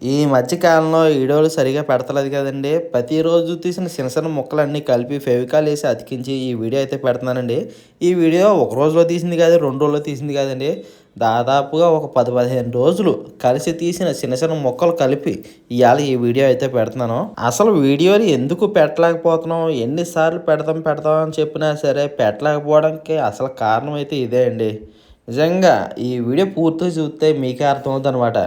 ఈ మధ్య కాలంలో వీడియోలు సరిగా పెడతలేదు కదండి. ప్రతిరోజు తీసిన చిన్న చిన్న ముక్కలన్నీ కలిపి ఫెవికాల్ వేసి అతికించి ఈ వీడియో అయితే పెడుతున్నానండి. ఈ వీడియో ఒక రోజులో తీసింది కాదు, 2 రోజుల్లో తీసింది కాదండి. దాదాపుగా ఒక 10-15 రోజులు కలిసి తీసిన చిన్న చిన్న ముక్కలు కలిపి ఇవాళ ఈ వీడియో అయితే పెడుతున్నాను. అసలు వీడియోని ఎందుకు పెట్టలేకపోతున్నాం, ఎన్నిసార్లు పెడతాం అని చెప్పినా సరే పెట్టలేకపోవడానికి అసలు కారణం అయితే ఇదే అండి. నిజంగా ఈ వీడియో పూర్తిగా చూస్తే మీకే అర్థమవుతుంది అనమాట.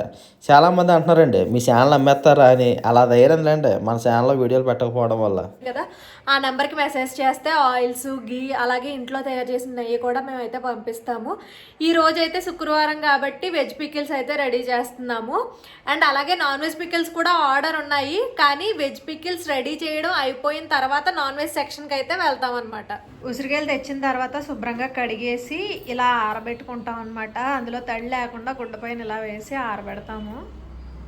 చాలామంది అంటున్నారండి మీ ఛానల్ అమ్మేస్తారా అని. అలా ధైర్యంలేండి మన ఛానల్లో వీడియోలు పెట్టకపోవడం వల్ల కదా. ఆ నెంబర్కి మెసేజ్ చేస్తే ఆయిల్స్, గీ అలాగే ఇంట్లో తయారు చేసిన నెయ్యి కూడా మేమైతే పంపిస్తాము. ఈ రోజు అయితే శుక్రవారం కాబట్టి వెజ్ పికిల్స్ అయితే రెడీ చేస్తున్నాము. అండ్ అలాగే నాన్ వెజ్ పికిల్స్ కూడా ఆర్డర్ ఉన్నాయి. కానీ వెజ్ పికిల్స్ రెడీ చేయడం అయిపోయిన తర్వాత నాన్ వెజ్ సెక్షన్కి అయితే వెళ్తాం అనమాట. ఉసిరికాయలు తెచ్చిన తర్వాత శుభ్రంగా కడిగేసి ఇలా ఆరబెట్టుకుంటాం అనమాట. అందులో తడి లేకుండా గుడ్డపైన ఇలా వేసి ఆరబెడతాము.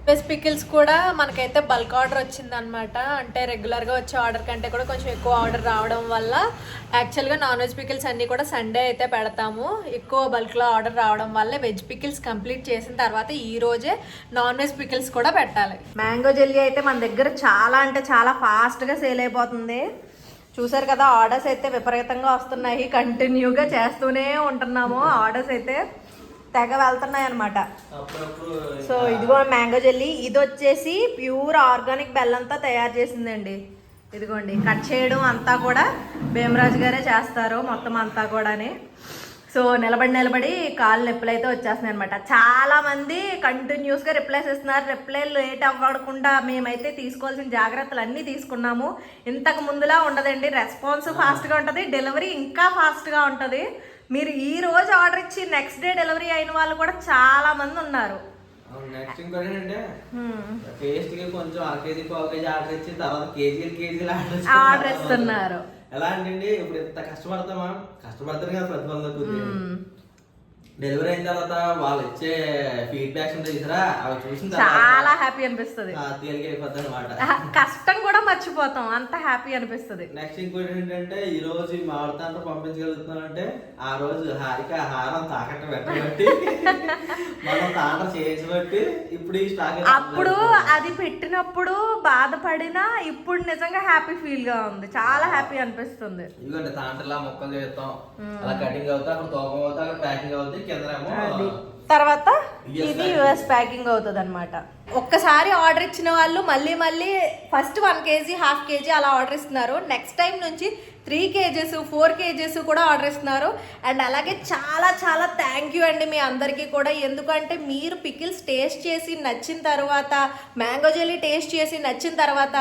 వెజ్ పికిల్స్ కూడా మనకైతే బల్క్ ఆర్డర్ వచ్చిందనమాట. అంటే రెగ్యులర్గా వచ్చే ఆర్డర్ కంటే కూడా కొంచెం ఎక్కువ ఆర్డర్ రావడం వల్ల యాక్చువల్గా నాన్ వెజ్ పికిల్స్ అన్నీ కూడా సండే అయితే పెడతాము. ఎక్కువ బల్క్లో ఆర్డర్ రావడం వల్ల వెజ్ పికిల్స్ కంప్లీట్ చేసిన తర్వాత ఈ రోజే నాన్ వెజ్ పికిల్స్ కూడా పెట్టాలి. మ్యాంగో జెల్లీ అయితే మన దగ్గర చాలా అంటే చాలా ఫాస్ట్గా సేల్ అయిపోతుంది. చూసారు కదా, ఆర్డర్స్ అయితే విపరీతంగా వస్తున్నాయి. కంటిన్యూగా చేస్తూనే ఉంటున్నాము. ఆర్డర్స్ అయితే తెగ వెళ్తున్నాయి అనమాట. సో ఇదిగో మ్యాంగో జెల్లీ. ఇది వచ్చేసి ప్యూర్ ఆర్గానిక్ బెల్లంతో తయారు చేసిందండి. ఇదిగోండి, కట్ చేయడం అంతా కూడా భీమరాజు గారే చేస్తారు మొత్తం అంతా కూడాని. సో నిలబడి కాళ్ళు నొప్పులు అయితే వచ్చేస్తున్నాయి అనమాట. చాలామంది కంటిన్యూస్గా రిప్లైస్ ఇస్తున్నారు. రిప్లై లేట్ అవ్వకుండా మేమైతే తీసుకోవాల్సిన జాగ్రత్తలు అన్నీ తీసుకున్నాము. ఇంతకు ముందులా ఉండదండి. రెస్పాన్స్ ఫాస్ట్గా ఉంటుంది, డెలివరీ ఇంకా ఫాస్ట్గా ఉంటుంది. మీరు ఈ రోజు ఆర్డర్ ఇచ్చి నెక్స్ట్ డే డెలివరీ అయిన వాళ్ళు కూడా చాలా మంది ఉన్నారు. ఆర్డర్ ఇస్తున్నారు. ఎలా అంటే ఇప్పుడు ఎంత కష్టపడతారు కదా ప్రతి వాళ్ళకు. డెలివరీ అయిన తర్వాత వాళ్ళు ఇచ్చే ఫీడ్బ్యాక్స్ ఉంటాయి చూసారా, అవి చూసిన చాలా హ్యాపీ అనిపిస్తుంది. తేలికైపోతుంది అనమాట. కష్టం కూడా మర్చిపోతాం, అంత హ్యాపీ అనిపిస్తుంది. నెక్స్ట్ ఇంకోటి ఏంటంటే, ఈ రోజు మామిడితాండ్ర పంపించగలుగుతున్నామంటే ఆ రోజు హారిక హారం తాకట్టు పెట్టబట్టి మనం తాండ్ర చేసి ఇప్పుడు ఈ స్టాక్. అప్పుడు అది పెట్టినప్పుడు బాధపడినా ఇప్పుడు నిజంగా హ్యాపీ ఫీల్ గా ఉంది. చాలా హ్యాపీ అనిపిస్తుంది. ఇదిగోండి తాండ్రలా మొక్కలు చేస్తాం, అలా కటింగ్ అవుతా, అక్కడ తూకం అవుతా, అక్కడ ప్యాకింగ్ అవుతుంది, తర్వాత ఇది యూఎస్ ప్యాకింగ్ అవుతుంది అనమాట. ఒక్కసారి ఆర్డర్ ఇచ్చిన వాళ్ళు మళ్ళీ ఫస్ట్ 1 kg, 1/2 kg అలా ఆర్డర్ ఇస్తున్నారు. నెక్స్ట్ టైం నుంచి 3 kgs, 4 kgs కూడా ఆర్డర్ ఇస్తున్నారు. అండ్ అలాగే చాలా చాలా థ్యాంక్ యూ అండి మీ అందరికీ కూడా. ఎందుకంటే మీరు పికిల్స్ టేస్ట్ చేసి నచ్చిన తర్వాత, మ్యాంగో జెల్లీ టేస్ట్ చేసి నచ్చిన తర్వాత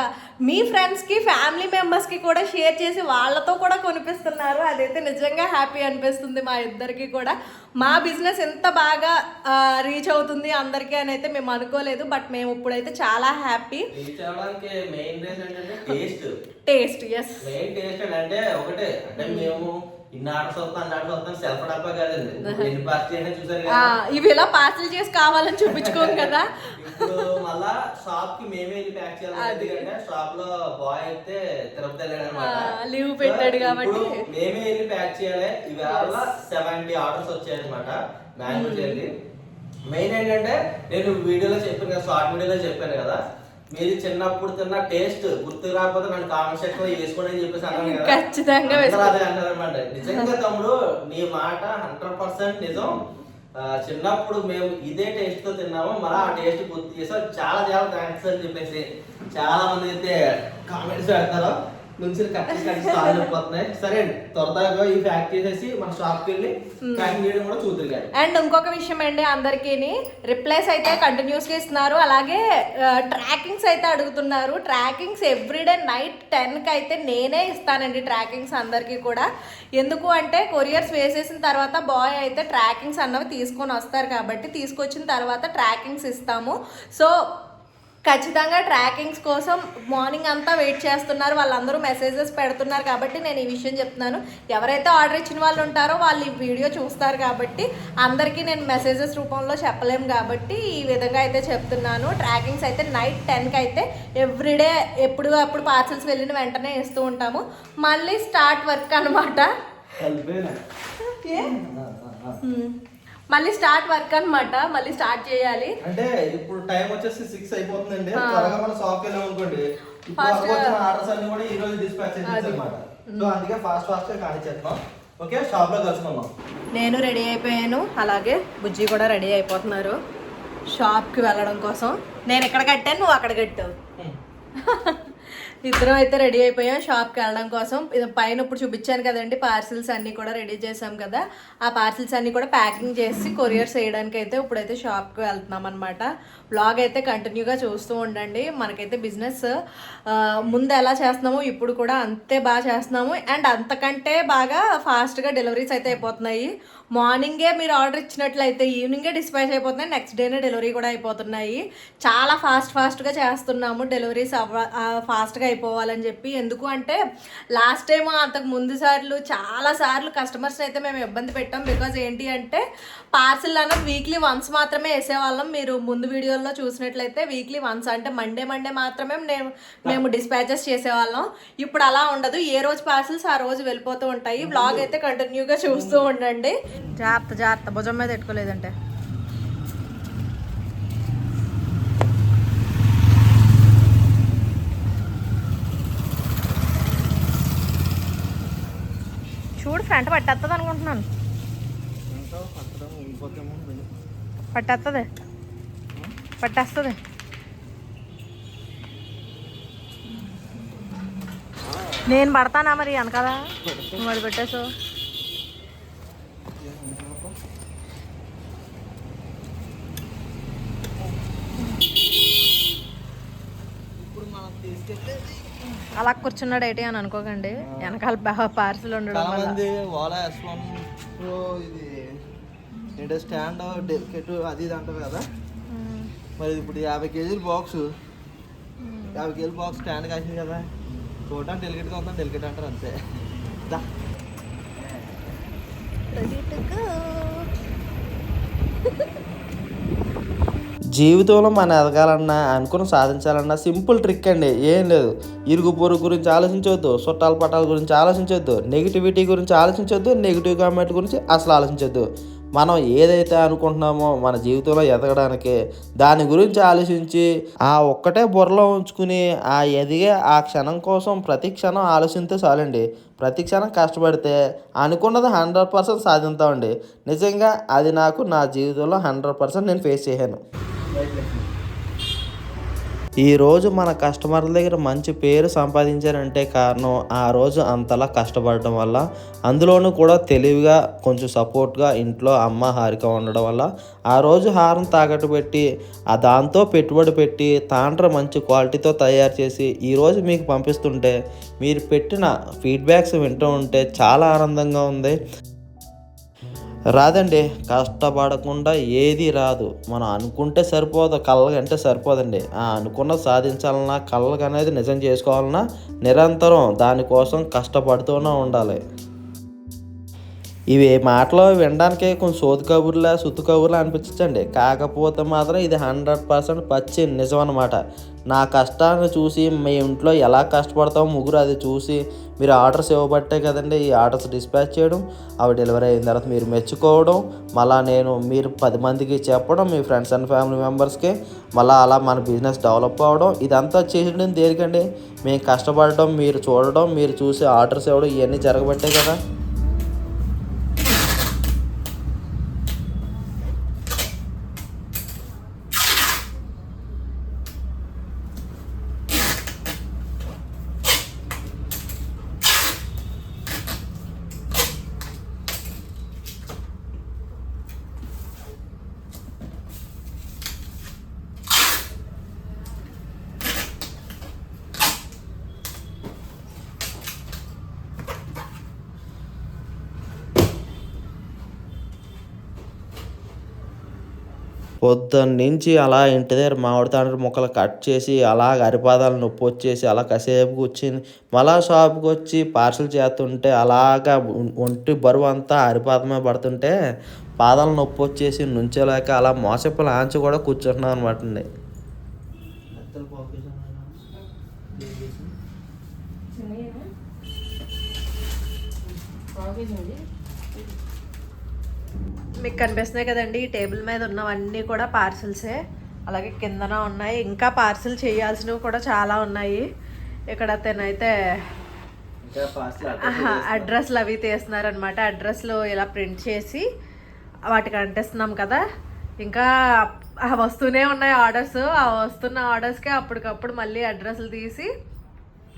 మీ ఫ్రెండ్స్కి, ఫ్యామిలీ మెంబర్స్కి కూడా షేర్ చేసి వాళ్ళతో కూడా కొనిపిస్తున్నారు. అదైతే నిజంగా హ్యాపీ అనిపిస్తుంది మా ఇద్దరికి కూడా. మా బిజినెస్ ఎంత బాగా రీచ్ అవుతుంది అందరికీ అని అయితే మేము అనుకోలేదు. బట్ మేము ఇప్పుడైతే చాలా happy. Taste is main taste అంటే ఒకటే, అంటే మేము ఇవి ఇలా పార్సల్ చేసి కావాలని చూపించుకోం కదా. ఇప్పుడు మళ్ళా షాప్ కి మేమే వెళ్ళి ప్యాక్ చేయాలి. షాప్ లో బాయ్ అయితే తిరుపతి వెళ్ళాడు అనమాట, లీవ్ పెట్టాడు కాబట్టి మేమే వెళ్ళి ప్యాక్ చేయాలి. ఇవాళ 70 ఆర్డర్స్ వచ్చాయి అనమాట మ్యాంగో జెల్లీ. మెయిన్ ఏంటంటే నేను వీడియోలో చెప్పాను కదా, షార్ట్ వీడియోలో చెప్పాను కదా, మీరు చిన్నప్పుడు తిన్న టేస్ట్ గుర్తు రాకపోతే నన్ను కామెంట్ సెక్షన్ లో వేసుకోండి అని చెప్పేసి అన్నాను కదా. ఖచ్చితంగా అదే అన్నారనమాట. నిజంగా తమ్ముడు నీ మాట 100% నిజం. చిన్నప్పుడు మేము ఇదే టేస్ట్ తో తిన్నాము, మళ్ళీ ఆ టేస్ట్ గుర్తు చేసాం. చాలా చాలా థ్యాంక్స్ అని చెప్పేసి చాలా మంది అయితే కామెంట్స్ పెడతారు. నుంచి కట్టిపోతున్నాయి. సరే త్వరగా ఈ ప్యాక్ చేసేసి మన షాప్కి వెళ్ళి ప్యాకింగ్ చేయడం కూడా చూద్దాం. అండ్ ఇంకొక విషయం అండి, అందరికీ రిప్లైస్ అయితే కంటిన్యూస్గా ఇస్తున్నారు. అలాగే ట్రాకింగ్స్ అయితే అడుగుతున్నారు. ట్రాకింగ్స్ ఎవ్రీడే నైట్ 10కి అయితే నేనే ఇస్తానండి ట్రాకింగ్స్ అందరికీ కూడా. ఎందుకు అంటే కొరియర్స్ వేసేసిన తర్వాత బాయ్ అయితే ట్రాకింగ్స్ అన్నవి తీసుకొని వస్తారు కాబట్టి తీసుకొచ్చిన తర్వాత ట్రాకింగ్స్ ఇస్తాము. సో ఖచ్చితంగా ట్రాకింగ్స్ కోసం మార్నింగ్ అంతా వెయిట్ చేస్తున్నారు. వాళ్ళందరూ మెసేజెస్ పెడుతున్నారు కాబట్టి నేను ఈ విషయం చెప్తున్నాను. ఎవరైతే ఆర్డర్ ఇచ్చిన వాళ్ళు ఉంటారో వాళ్ళు ఈ వీడియో చూస్తారు కాబట్టి అందరికీ నేను మెసేజెస్ రూపంలో చెప్పలేము కాబట్టి ఈ విధంగా అయితే చెప్తున్నాను. ట్రాకింగ్స్ అయితే నైట్ 10కి అయితే ఎవ్రీడే ఎప్పుడు అప్పుడు పార్సల్స్ వెళ్ళిన వెంటనే ఇస్తూ ఉంటాము. మళ్ళీ స్టార్ట్ వర్క్ అనమాట. మళ్ళీ స్టార్ట్ వర్క్ అన్నమాట, మళ్ళీ స్టార్ట్ చేయాలి. అంటే ఇప్పుడు టైం వచ్చేసి 6 అయిపోతుందండి. త్వరగా మన షాప్కి వెళ్ళాం అనుకోండి, ఆర్డర్స్ అన్ని కూడా ఈ రోజు డిస్పాచ్ చేసేది అనమాట. సో అందుకే ఫాస్ట్ గా కానిచ్చేస్తాం. ఓకే, షాప్ లో కలుసుకుందాం. నేను రెడీ అయిపోయాను, అలాగే బుజ్జి కూడా రెడీ అయిపోతున్నారు షాప్ కి వెళ్ళడం కోసం. నేను ఎక్కడ కట్టాను, నువ్వు అక్కడ కట్టావు. ఇద్దరం అయితే రెడీ అయిపోయాం షాప్కి వెళ్ళడం కోసం. పైన ఇప్పుడు చూపించాను కదండి, పార్సిల్స్ అన్నీ కూడా రెడీ చేసాం కదా, ఆ పార్సిల్స్ అన్నీ కూడా ప్యాకింగ్ చేసి కొరియర్స్ వేయడానికి అయితే ఇప్పుడైతే షాప్కి వెళ్తున్నాం అనమాట. బ్లాగ్ అయితే కంటిన్యూగా చూస్తూ ఉండండి. మనకైతే బిజినెస్ ముందు ఎలా చేస్తున్నామో ఇప్పుడు కూడా అంతే బాగా చేస్తున్నాము, అండ్ అంతకంటే బాగా ఫాస్ట్గా డెలివరీస్ అయితే అయిపోతున్నాయి. మార్నింగే మీరు ఆర్డర్ ఇచ్చినట్లయితే ఈవినింగే డిస్పాచ్ అయిపోతున్నాయి, నెక్స్ట్ డేనే డెలివరీ కూడా అయిపోతున్నాయి. చాలా ఫాస్ట్గా చేస్తున్నాము డెలివరీస్ ఫాస్ట్గా అయిపోవాలని చెప్పి. ఎందుకు అంటే లాస్ట్ టైం అంతకు ముందు చాలా సార్లు కస్టమర్స్ అయితే మేము ఇబ్బంది పెట్టాం. బికాజ్ ఏంటి అంటే పార్సిల్ అన్నది వీక్లీ వన్స్ మాత్రమే వేసేవాళ్ళం. మీరు ముందు వీడియోలో చూసినట్లయితే వీక్లీ వన్స్ అంటే మండే మాత్రమే మేము డిస్పాచెస్ చేసేవాళ్ళం. ఇప్పుడు అలా ఉండదు, ఏ రోజు పార్సిల్స్ ఆ రోజు వెళ్ళిపోతూ ఉంటాయి. వ్లాగ్ అయితే కంటిన్యూగా చూస్తూ ఉండండి. జాగ్రత్త భుజం మీద పెట్టుకోలేదంటే. చూడు ఫ్రంట్ పట్టేస్తుంది అనుకుంటున్నాను. పట్టేస్తుంది. నేను పడతానా మరి అనకదా, నువ్వు అది పెట్టేసావు. అలా కూర్చున్నాడు ఏంటి అని అనుకోకండి, వెనకాల పార్సిల్ ఉండడం ఇది స్టాండ్ డెలికేట్ అది ఇది అంటారు కదా. మరి ఇప్పుడు 50 కేజీల బాక్స్, 50 కేజీల బాక్స్ స్టాండ్ కాసింది కదా, చూడటానికి డెలికేట్గా ఉందని డెలికేట్ అంటారు అంతే. జీవితంలో మనం ఎదగాలన్నా అనుకుని సాధించాలన్నా సింపుల్ ట్రిక్ అండి, ఏం లేదు. ఇరుగు పొరుగు గురించి ఆలోచించవద్దు, చుట్టాల పట్టాల గురించి ఆలోచించవద్దు, నెగిటివిటీ గురించి ఆలోచించవద్దు, నెగిటివ్ కామెంట్ గురించి అసలు ఆలోచించవద్దు. మనం ఏదైతే అనుకుంటున్నామో మన జీవితంలో ఎదగడానికి దాని గురించి ఆలోచించి ఆ ఒక్కటే బుర్రలో ఉంచుకుని ఆ ఎదిగే ఆ క్షణం కోసం ప్రతి క్షణం ఆలోచిస్తే చాలండి. ప్రతి క్షణం కష్టపడితే అనుకున్నది 100% సాధిస్తామండి. నిజంగా అది నాకు నా జీవితంలో 100% నేను ఫేస్ చేశాను. ఈరోజు మన కస్టమర్ల దగ్గర మంచి పేరు సంపాదించారంటే కారణం ఆ రోజు అంతలా కష్టపడటం వల్ల, అందులోనూ కూడా తెలివిగా కొంచెం సపోర్ట్గా ఇంట్లో అమ్మ హారిక ఉండడం వల్ల ఆ రోజు హారం తాకట్టు పెట్టి దాంతో పెట్టుబడి పెట్టి తాండ్ర మంచి క్వాలిటీతో తయారు చేసి ఈరోజు మీకు పంపిస్తుంటే మీరు పెట్టిన ఫీడ్బ్యాక్స్ వింటూ ఉంటే చాలా ఆనందంగా ఉంది. రాదండి, కష్టపడకుండా ఏది రాదు. మనం అనుకుంటే సరిపోదు, కళ్ళకంటే సరిపోదండి. అనుకున్నది సాధించాలన్నా, కళ్ళకు అనేది నిజం చేసుకోవాలన్నా నిరంతరం దానికోసం కష్టపడుతూనే ఉండాలి. ఇవి మాటలు వినడానికే కొంచెం సోది కబుర్లా సుత్తు కబుర్లా అనిపించండి, కాకపోతే మాత్రం ఇది 100% పచ్చి నిజం అన్నమాట. నా కష్టాన్ని చూసి మీ ఇంట్లో ఎలా కష్టపడతామో ముగ్గురు అది చూసి మీరు ఆర్డర్స్ ఇవ్వబట్టే కదండి ఈ ఆర్డర్స్ డిస్పాచ్ చేయడం, అవి డెలివరీ అయిన తర్వాత మీరు మెచ్చుకోవడం, మళ్ళీ మీరు 10 మందికి చెప్పడం, మీ ఫ్రెండ్స్ అండ్ ఫ్యామిలీ మెంబర్స్కి, మళ్ళీ అలా మన బిజినెస్ డెవలప్ అవ్వడం. ఇదంతా చేయడం దేనికండి? మేము కష్టపడడం, మీరు చూడడం, మీరు చూసి ఆర్డర్స్ ఇవ్వడం, ఇవన్నీ జరగబట్టే కదా. పొద్దున్న నుంచి అలా ఇంటి దగ్గర మామిడి తాండ్ర ముక్కలు కట్ చేసి అలాగ అరిపాదాలు నొప్పి వచ్చేసి అలా కాసేపు కూర్చుని మళ్ళా షాప్కి వచ్చి పార్సల్ చేస్తుంటే అలాగా ఒంటి బరువు అంతా అరిపాదమే పడుతుంటే పాదాలు నొప్పి వచ్చేసి నుంచోలేక అలా మోసప్పుల ఆంచి కూడా కూర్చుంటున్నాం అనమాట అండి. మీకు కనిపిస్తున్నాయి కదండి, ఈ టేబుల్ మీద ఉన్నవన్నీ కూడా పార్సిల్సే. అలాగే కిందన ఉన్నాయి, ఇంకా పార్సిల్ చేయాల్సినవి కూడా చాలా ఉన్నాయి. ఇక్కడ తనైతే అడ్రస్లు అవి తీస్తున్నారనమాట. అడ్రస్లు ఇలా ప్రింట్ చేసి వాటికి అంటిస్తున్నాం కదా. ఇంకా వస్తూనే ఉన్నాయి ఆర్డర్స్. ఆ వస్తున్న ఆర్డర్స్కి అప్పటికప్పుడు మళ్ళీ అడ్రస్లు తీసి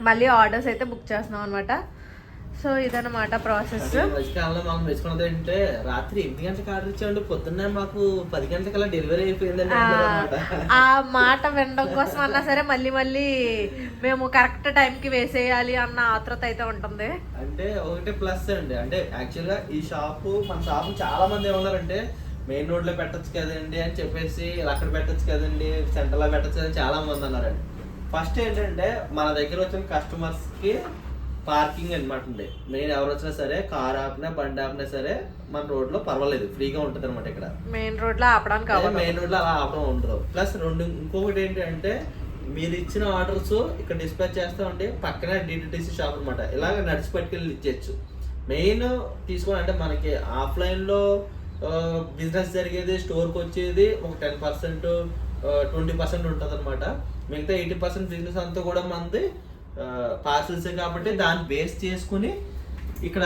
మళ్ళీ ఆర్డర్స్ అయితే బుక్ చేస్తున్నాం అనమాట. సో ఇదన్నమాట ప్రాసెస్. మధ్యకాలంలో మనం మెచ్చుకున్నది ఏంటంటే రాత్రి 8 గంటలకు ఆర్డర్ ఇచ్చామండి, పొద్దున్నే మాకు 10 గంటలకల్లా డెలివరీ అయిపోయిందండి. ఆ మాట వినడం కోసం అన్నా సరే మళ్ళీ మేము కరెక్ట్ టైంకి వేసేయాలి అన్న ఆత్రత అయితే ఉంటుంది. అంటే ఒకటే ప్లస్ అండి, అంటే యాక్చువల్గా ఈ మన షాపు చాలా మంది ఏమన్నారంటే మెయిన్ రోడ్ లో పెట్టచ్చు కదండి అని చెప్పేసి, అక్కడ పెట్టచ్చు కదండి, సెంటర్ లో పెట్టచ్చు కదండి చాలా మంది అన్నారండి. ఫస్ట్ ఏంటంటే మన దగ్గర వచ్చిన కస్టమర్స్ కి పార్కింగ్ అనమాట అండి. మెయిన్ ఎవరు వచ్చినా సరే, కార్ ఆపినా బండి ఆపినా సరే మన రోడ్ లో పర్వాలేదు, ఫ్రీగా ఉంటుంది అనమాట. ఇక్కడ మెయిన్ రోడ్ లో ఆపడానికి మెయిన్ రోడ్ లో అలా ఆపడం ఉండదు. ప్లస్ ఇంకొకటి ఏంటంటే మీరు ఇచ్చిన ఆర్డర్స్ ఇక్కడ డిస్పాచ్ చేస్తా ఉంటే పక్కనే డిటిటిసి షాప్ అనమాట, ఇలాగ నడిచి పట్టుకెళ్ళి ఇచ్చేయచ్చు. మెయిన్ తీసుకోవాలి అంటే మనకి ఆఫ్లైన్ లో బిజినెస్ జరిగేది, స్టోర్కి వచ్చేది ఒక 10% 20% ఉంటుంది అనమాట. మిగతా 80% బిజినెస్ అంతా కూడా మనది పార్సల్సే. కాబట్టి దాన్ని బేస్ చేసుకుని ఇక్కడ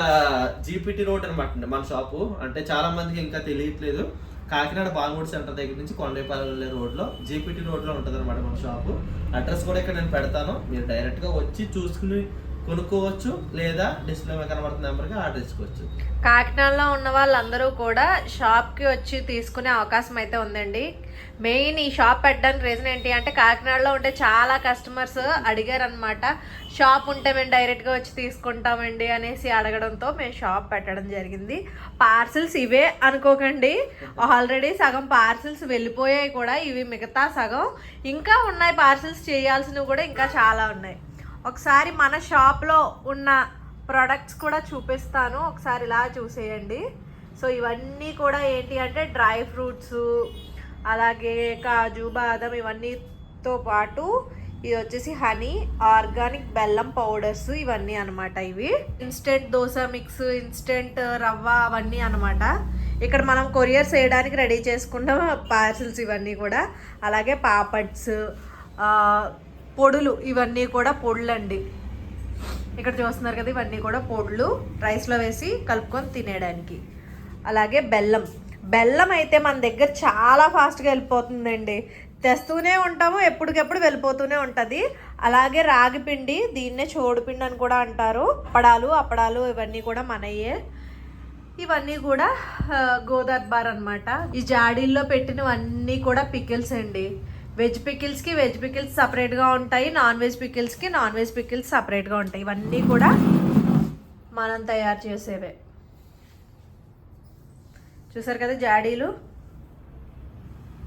జీపీటీ రోడ్ అనమాట మన షాపు. అంటే చాలా మందికి ఇంకా తెలియట్లేదు, కాకినాడ బాలమూడి సెంటర్ దగ్గర నుంచి కొండపల్లి రోడ్లో జీపీటీ రోడ్లో ఉంటుంది అనమాట మన షాపు. అడ్రస్ కూడా ఇక్కడ నేను పెడతాను, మీరు డైరెక్ట్గా వచ్చి చూసుకుని కొనుక్కోవచ్చు, లేదా డిస్ప్లే మీద కనబడుతున్న నెంబర్కి ఆర్డర్ ఇచ్చుకోవచ్చు. కాకినాడలో ఉన్న వాళ్ళందరూ కూడా షాప్కి వచ్చి తీసుకునే అవకాశం అయితే ఉందండి. మెయిన్ ఈ షాప్ పెట్టడానికి రీజన్ ఏంటి అంటే కాకినాడలో ఉంటే చాలా కస్టమర్స్ అడిగారు అనమాట, షాప్ ఉంటే మేము డైరెక్ట్గా వచ్చి తీసుకుంటామండి అనేసి అడగడంతో మేము షాప్ పెట్టడం జరిగింది. పార్సిల్స్ ఇవే అనుకోకండి, ఆల్రెడీ సగం పార్సిల్స్ వెళ్ళిపోయాయి కూడా, ఇవి మిగతా సగం ఇంకా ఉన్నాయి. పార్సిల్స్ చేయాల్సినవి కూడా ఇంకా చాలా ఉన్నాయి. ఒకసారి మన షాప్లో ఉన్న ప్రొడక్ట్స్ కూడా చూపిస్తాను, ఒకసారి ఇలా చూసేయండి. సో ఇవన్నీ కూడా ఏంటి అంటే డ్రై ఫ్రూట్స్, అలాగే కాజు బాదం, ఇవన్నీతో పాటు ఇది వచ్చేసి హనీ, ఆర్గానిక్ బెల్లం పౌడర్స్, ఇవన్నీ అనమాట. ఇవి ఇన్స్టెంట్ దోశ మిక్స్, ఇన్స్టెంట్ రవ్వ, అవన్నీ అనమాట. ఇక్కడ మనం కొరియర్ చేయడానికి రెడీ చేసుకున్న పార్సిల్స్ ఇవన్నీ కూడా. అలాగే పాపడ్స్, పొడులు, ఇవన్నీ కూడా పొడులు అండి. ఇక్కడ చూస్తున్నారు కదా, ఇవన్నీ కూడా పొడులు, రైస్లో వేసి కలుపుకొని తినేయడానికి. అలాగే బెల్లం అయితే మన దగ్గర చాలా ఫాస్ట్గా వెళ్ళిపోతుందండి, తెస్తూనే ఉంటాము, ఎప్పటికెప్పుడు వెళ్ళిపోతూనే ఉంటుంది. అలాగే రాగి పిండి, దీన్నే చోడుపిండి అని కూడా అంటారు. అప్పడాలు ఇవన్నీ కూడా మనయ్యే. ఇవన్నీ కూడా గోదర్బార్ అనమాట. ఈ జాడీల్లో పెట్టినవన్నీ కూడా పికిల్స్ అండి. వెజ్ పికిల్స్ సపరేట్గా ఉంటాయి, నాన్ వెజ్ పికిల్స్ సపరేట్గా ఉంటాయి. ఇవన్నీ కూడా మనం తయారు చేసేవే. చూసారు కదా జాడీలు,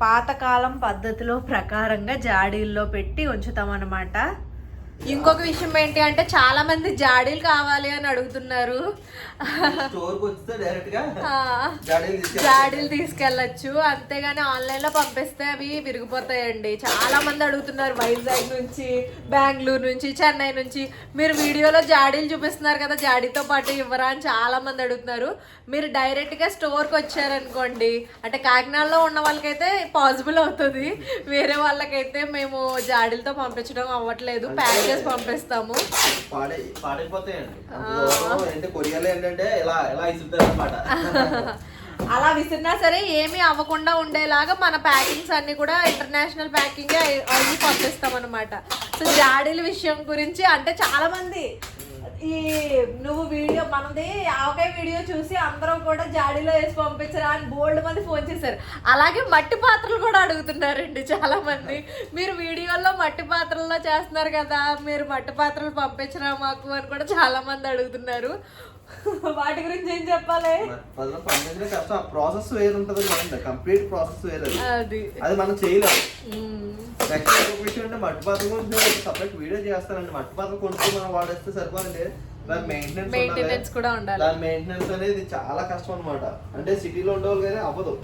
పాతకాలం పద్ధతిలో ప్రకారంగా జాడీల్లో పెట్టి ఉంచుతాం అన్నమాట. ఇంకొక విషయం ఏంటి అంటే చాలా మంది జాడీలు కావాలి అని అడుగుతున్నారు. జాడీలు తీసుకెళ్ళచ్చు, అంతేగాని ఆన్లైన్ లో పంపిస్తే అవి విరిగిపోతాయండి. చాలా మంది అడుగుతున్నారు, వైజాగ్ నుంచి, బెంగళూరు నుంచి, చెన్నై నుంచి. మీరు వీడియోలో జాడీలు చూపిస్తున్నారు కదా, జాడీతో పాటు ఇవ్వరా అని చాలా మంది అడుగుతున్నారు. మీరు డైరెక్ట్ గా స్టోర్కి వచ్చారనుకోండి, అంటే కాకినాడలో ఉన్న వాళ్ళకైతే పాసిబుల్ అవుతుంది, వేరే వాళ్ళకైతే మేము జాడీలతో పంపించడం అవ్వట్లేదు, ప్యాక్ చేసి పంపిస్తాము. అలా విసిరినా సరే ఏమీ అవ్వకుండా ఉండేలాగా మన ప్యాకింగ్స్ అన్ని కూడా ఇంటర్నేషనల్ ప్యాకింగ్ అవి పంపిస్తాం అనమాట. సో జాడీల విషయం గురించి అంటే చాలా మంది ఈ నువ్వు వీడియో మనది ఆవకాయ వీడియో చూసి అందరూ కూడా జాడీలో వేసి పంపించరా అని బోల్డ్ మంది ఫోన్ చేశారు. అలాగే మట్టి పాత్రలు కూడా అడుగుతున్నారండి చాలా మంది. మీరు వీడియోలో మట్టి పాత్రల్లో చేస్తున్నారు కదా, మీరు మట్టి పాత్రలు పంపించరా మాకు అని కూడా చాలా మంది అడుగుతున్నారు. వాటి గురించి ఏం చెప్పాలి? ప్రాసెస్ వేరు ఉంటుంది, కంప్లీట్ ప్రాసెస్ వేరు, అది మనం చేయలేము. విషయం అంటే మట్టి పాత్ర గురించి సపరేట్ వీడియో చేస్తానండి. మట్టి పాత్ర కొనుక్కొని మనం వాడేస్తే సరిపోదండి, దాని మెయింటెనెన్స్ కూడా ఉండాలి. దాని మెయింటెనెన్స్ అనేది చాలా కష్టం అనమాట. అంటే సిటీలో ఉండేవాళ్ళు కానీ అవ్వదు.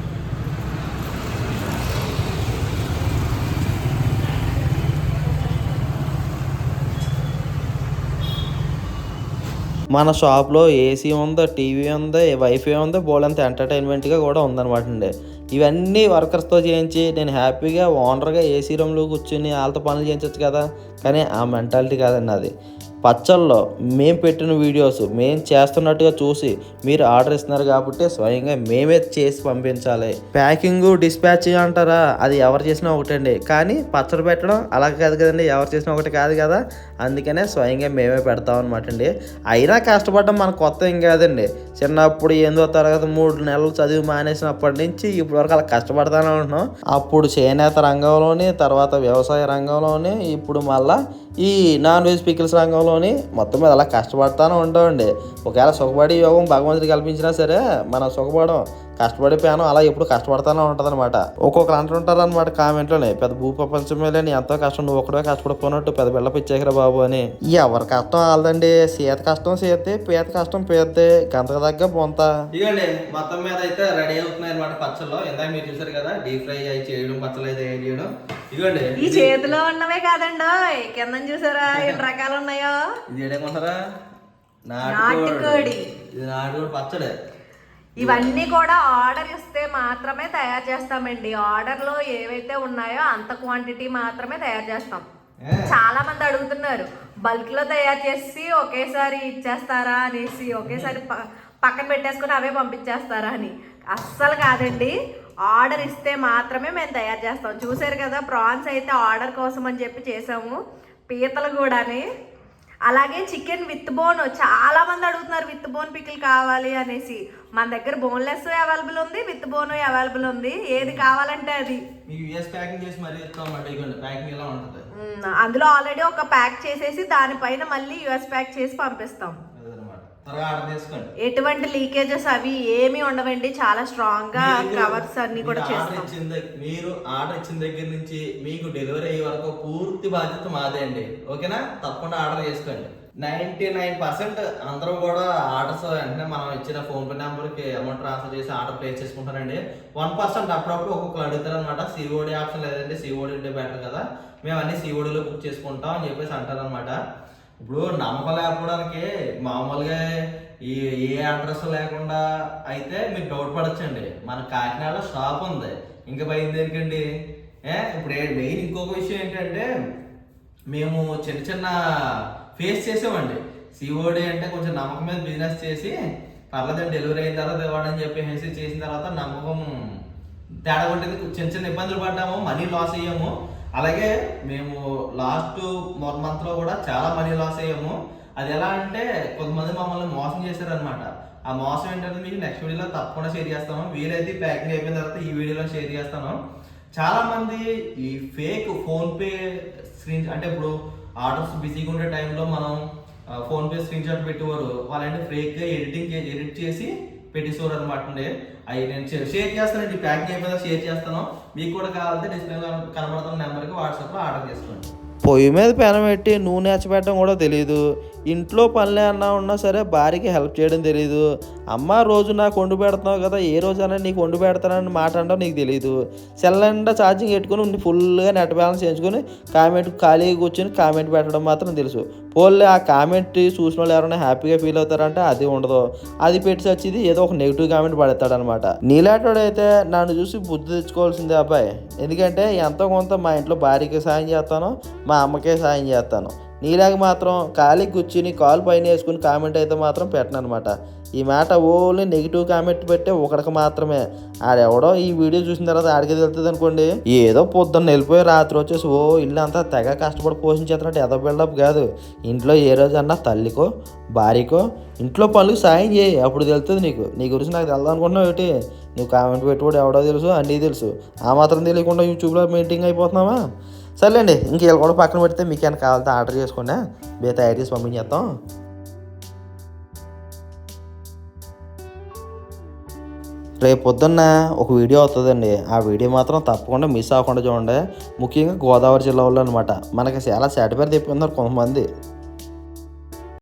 మన షాప్లో ఏసీ ఉంది, టీవీ ఉంది, వైఫై ఉంది, బోలంత ఎంటర్టైన్మెంట్గా కూడా ఉందన్నమాట అండి. ఇవన్నీ వర్కర్స్తో చేయించి నేను హ్యాపీగా ఓనర్గా ఏసీ రూమ్లో కూర్చొని వాళ్ళతో పనులు చేయించవచ్చు కదా, కానీ ఆ మెంటాలిటీ కాదండి అది. పచ్చళ్ళలో మేము పెట్టిన వీడియోస్ మేము చేస్తున్నట్టుగా చూసి మీరు ఆర్డర్ ఇస్తున్నారు కాబట్టి స్వయంగా మేమే చేసి పంపించాలి. ప్యాకింగ్ డిస్పాచ్ అంటారా, అది ఎవరు చేసినా ఒకటండి, కానీ పచ్చడి పెట్టడం అలా కాదు కదండి, ఎవరు చేసినా ఒకటి కాదు కదా. అందుకనే స్వయంగా మేమే పెడతాం అనమాట అండి. అయినా కష్టపడడం మనకు కొత్త ఏం కాదండి. చిన్నప్పుడు 8వ తరగతి 3 నెలలు చదివి మానేసినప్పటి నుంచి ఇప్పటి వరకు అలా కష్టపడతానే ఉంటున్నాం. అప్పుడు చేనేత రంగంలోని, తర్వాత వ్యవసాయ రంగంలోని, ఇప్పుడు మళ్ళీ ఈ నాన్ వెజ్ పికిల్స్ రంగంలోని మొత్తం మీద అలా కష్టపడతానే ఉంటామండి. ఒకవేళ సుఖపడి యోగం భగవంతుడికి కల్పించినా సరే మనం సుఖపడం, కష్టపడి పేనం అలా ఎప్పుడు కష్టపడతానే ఉంటుంది అనమాట. ఒక్కొక్కరు అంటుంటారు అనమాట కామెంట్లోనే, పెద్ద భూ ప్రపంచమే లేని ఎంతో కష్టం, నువ్వు ఒకటే కష్టపడిపోయినట్టు పెద్ద బిళ్ళ ఇచ్చేకరా బాబు అని. ఎవరి కష్టం వాళ్ళదండి. సీత కష్టం సీతే, పీత కష్టం పీతే, గంతకు తగ్గ పొంత. ఇవ్వండి మొత్తం మీద అయితే రెడీ అవుతున్నాయి అనమాట పచ్చళ్ళు. ఇందాక మీరు చూసారు కదా, డీప్ ఫ్రై అయి చేయడం, పచ్చళ్ళు అయితే చేయడం. ఇవ్వండి ఈ చేతిలో ఉన్నవే కాదండి, కింద చూసారా ఎన్ని రకాలు ఉన్నాయో. ఇది ఏడేమంటారా, నాటుకోడి. ఇది నాటుకోడి పచ్చడి. ఇవన్నీ కూడా ఆర్డర్ ఇస్తే మాత్రమే తయారు చేస్తామండి. ఆర్డర్లో ఏవైతే ఉన్నాయో అంత క్వాంటిటీ మాత్రమే తయారు చేస్తాం. చాలా మంది అడుగుతున్నారు బల్క్ లో తయారు చేసి ఒకేసారి ఇచ్చేస్తారా అనేసి, ఒకేసారి పక్కన పెట్టేసుకుని అవే పంపించేస్తారా అని. అస్సలు కాదండి, ఆర్డర్ ఇస్తే మాత్రమే మేము తయారు చేస్తాం. చూసారు కదా, ప్రాన్స్ అయితే ఆర్డర్ కోసం అని చెప్పి చేసాము, పీతలు కూడాని. అలాగే చికెన్ విత్ బోన్, చాలా మంది అడుగుతున్నారు విత్ బోన్ పికిల్ కావాలి అనేసి. మన దగ్గర బోన్లెస్ అవైలబుల్ ఉంది, విత్ బోన్ అవైలబుల్ ఉంది, ఏది కావాలంటే అది. అందులో ఆల్రెడీ ఒక ప్యాక్ చేసేసి దానిపైన మళ్ళీ యుఎస్ ప్యాక్ చేసి పంపిస్తాం. ఎటువంటి లీకేజెస్ అవి ఏమి ఉండవండి, చాలా స్ట్రాంగ్ గా కవర్స్ అన్ని కూడా చేస్తాం. మీరు ఆర్డర్ ఇచ్చిన దగ్గర నుంచి మీకు డెలివరీ అయ్యే వరకు పూర్తి బాధ్యత మాదే అండి, ఓకేనా? తప్పకుండా ఆర్డర్ చేసుకోండి. 99% అందరూ కూడా ఆర్డర్స్ వెంటనే మనం ఇచ్చిన ఫోన్ పే నెంబర్కి అమౌంట్ ట్రాన్స్ఫర్ చేసి ఆర్డర్ ప్లేస్ చేసుకుంటారండి. 1% అప్పుడప్పుడు ఒక్కొక్కరు అడుగుతారు అనమాట, సిఓడి ఆప్షన్ లేదండి, సిఓడి ఉంటే బెటర్ కదా, మేము అన్ని సిఓడిలో బుక్ చేసుకుంటాం అని చెప్పేసి అంటారు అనమాట. ఇప్పుడు నమ్మకం లేకపోవడానికి మామూలుగా ఏ అడ్రస్ లేకుండా అయితే మీరు డౌట్ పడచ్చండి. మన కాకినాడలో షాప్ ఉంది, ఇంకా పోయింది ఎందుకండి. ఇప్పుడు మెయిన్ ఇంకొక విషయం ఏంటంటే, మేము చిన్న చిన్న ఫేస్ చేసామండి. సిఓడి అంటే కొంచెం నమ్మకం మీద బిజినెస్ చేసి పర్లేదండి డెలివరీ అయిన తర్వాత ఇవ్వడని చెప్పేసి చేసిన తర్వాత నమ్మకం తేడా కొట్టేది, చిన్న చిన్న ఇబ్బందులు పడ్డాము, మనీ లాస్ అయ్యాము. అలాగే మేము లాస్ట్ 1 మంత్లో కూడా చాలా మనీ లాస్ అయ్యాము. అది ఎలా అంటే, కొంతమంది మమ్మల్ని మోసం చేశారనమాట. ఆ మోసం ఏంటంటే మీకు నెక్స్ట్ వీడియోలో తప్పకుండా షేర్ చేస్తాను. వీలైతే ప్యాకింగ్ అయిపోయిన తర్వాత ఈ వీడియోలో షేర్ చేస్తాను. చాలా మంది ఈ ఫేక్ ఫోన్పే స్క్రీన్, అంటే ఇప్పుడు ఆర్డర్స్ బిజీగా ఉండే టైంలో మనం ఫోన్పే స్క్రీన్ షాట్ పెట్టేవారు, వాళ్ళంటే ఫేక్గా ఎడిట్ చేసి పెట్టేసేవారు అనమాట అండి. అవి నేను షేర్ చేస్తానండి, ప్యాకింగ్ అయిపోయినా షేర్ చేస్తాను. మీకు కూడా కావాలంటే డిస్ప్లేలో కనబడుతున్న నెంబర్కి వాట్సాప్లో ఆర్డర్ చేసుకోండి. పొయ్యి మీద పెనం పెట్టి నూనె పెట్టడం కూడా తెలియదు, ఇంట్లో పనులే అన్నా ఉన్నా సరే భార్యకి హెల్ప్ చేయడం తెలియదు. అమ్మ రోజు నాకు వండి పెడుతున్నావు కదా, ఏ రోజైనా నీకు వండి పెడతానని మాట అంటావు నీకు తెలియదు. సెల్ నిండా ఛార్జింగ్ పెట్టుకుని ఫుల్గా నెట్ బ్యాలెన్స్ చేయించుకొని కామెంట్ ఖాళీగా కూర్చొని కామెంట్ పెట్టడం మాత్రం తెలుసు. పోలే ఆ కామెంట్ చూసిన వాళ్ళు ఎవరైనా హ్యాపీగా ఫీల్ అవుతారంటే అది ఉండదు. అది పెట్టి వచ్చేది ఏదో ఒక నెగిటివ్ కామెంట్ పడతాడనమాట. నీలాంటోడైతే నన్ను చూసి బుద్ధి తెచ్చుకోవాల్సిందే అబ్బాయి. ఎందుకంటే ఎంతో కొంత మా ఇంట్లో భార్యకి సాయం చేస్తాను, మా అమ్మకే సాయం చేస్తాను. నీలాగా మాత్రం ఖాళీ కూర్చుని కాలు పైన వేసుకుని కామెంట్ అయితే మాత్రం పెట్టను అనమాట. ఈ మాట ఓన్లీ నెగిటివ్ కామెంట్ పెట్టే ఒకడికి మాత్రమే. ఆడెవడో ఈ వీడియో చూసిన తర్వాత ఆడికి తెలుస్తుంది అనుకోండి, ఏదో పొద్దున్న వెళ్ళిపోయి రాత్రి వచ్చేసి ఓ ఇల్లు అంతా తెగ కష్టపడి పోషించేస్తున్నట్టు ఏదో బిల్డప్ కాదు. ఇంట్లో ఏ రోజన్నా తల్లికో భార్యకో ఇంట్లో పనులకు సాయం చేయి, అప్పుడు తెలుస్తుంది నీకు. నీ గురించి నాకు తెలదు అనుకుంటున్నావు ఏంటి? నువ్వు కామెంట్ పెట్టుకోవడం ఎవడో తెలుసు, అన్నీ తెలుసు, ఆ మాత్రం తెలియకుండా యూట్యూబ్లో మీటింగ్ అయిపోతున్నావా? సర్లేండి, ఇంకేళ్ళు కూడా పక్కన పెడితే మీకు ఏమైనా కావాలంటే ఆర్డర్ చేసుకోండి, మేము తయారు చేసి పంపించేస్తాం. రేపు పొద్దున్న ఒక వీడియో అవుతుందండి, ఆ వీడియో మాత్రం తప్పకుండా మిస్ అవ్వకుండా చూడండి. ముఖ్యంగా గోదావరి జిల్లా వాళ్ళు అనమాట, మనకి చాలా సాటిఫైర్ తెప్పిందారు కొంతమంది.